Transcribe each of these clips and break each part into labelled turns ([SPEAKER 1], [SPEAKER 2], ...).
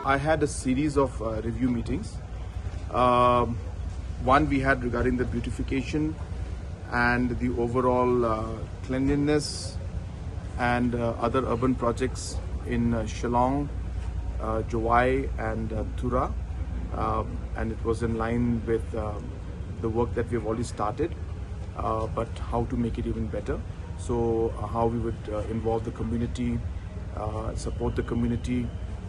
[SPEAKER 1] I had a series of review meetings. One we had regarding the beautification and the overall cleanliness and other urban projects in Shillong, Jowai and Tura, and it was in line with the work that we have already started, but how to make it even better. So how we would involve the community, support the community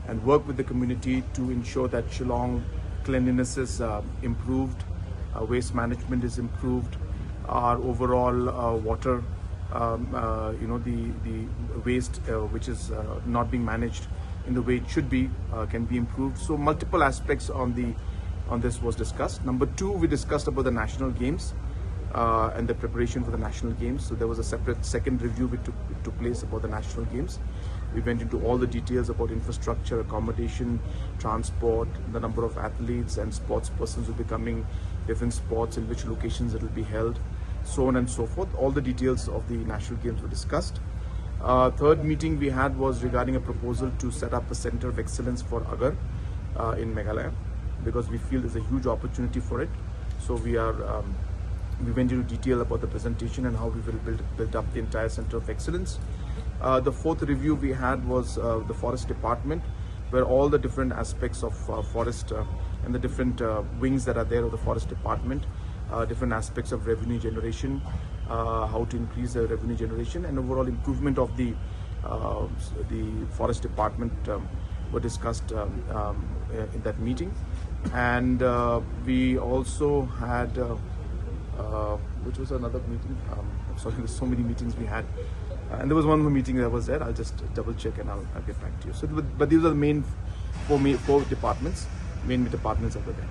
[SPEAKER 1] and work with the community to ensure that Shillong cleanliness is improved, waste management is improved, our overall water, the waste which is not being managed in the way it should be can be improved. So multiple aspects on this was discussed. Number two, we discussed about the national games and the preparation for the national games. So there was a separate second review which took place about the national games. We went into all the details about infrastructure, accommodation, transport, the number of athletes and sports persons who will be coming, different sports, in which locations it will be held, so on and so forth. All the details of the national games were discussed. Third meeting we had was regarding a proposal to set up a center of excellence for Agar in Meghalaya, because we feel there's a huge opportunity for it. So we went into detail about the presentation and how we will build up the entire center of excellence. The fourth review we had was the forest department, where all the different aspects of forest and the different wings that are there of the forest department, different aspects of revenue generation, how to increase the revenue generation and overall improvement of the forest department were discussed in that meeting. And we also had which was another meeting. I'm sorry, there's so many meetings we had, and there was one more meeting that was there. I'll just double check and I'll get back to you. So, but these are the main four departments. Main departments that were there.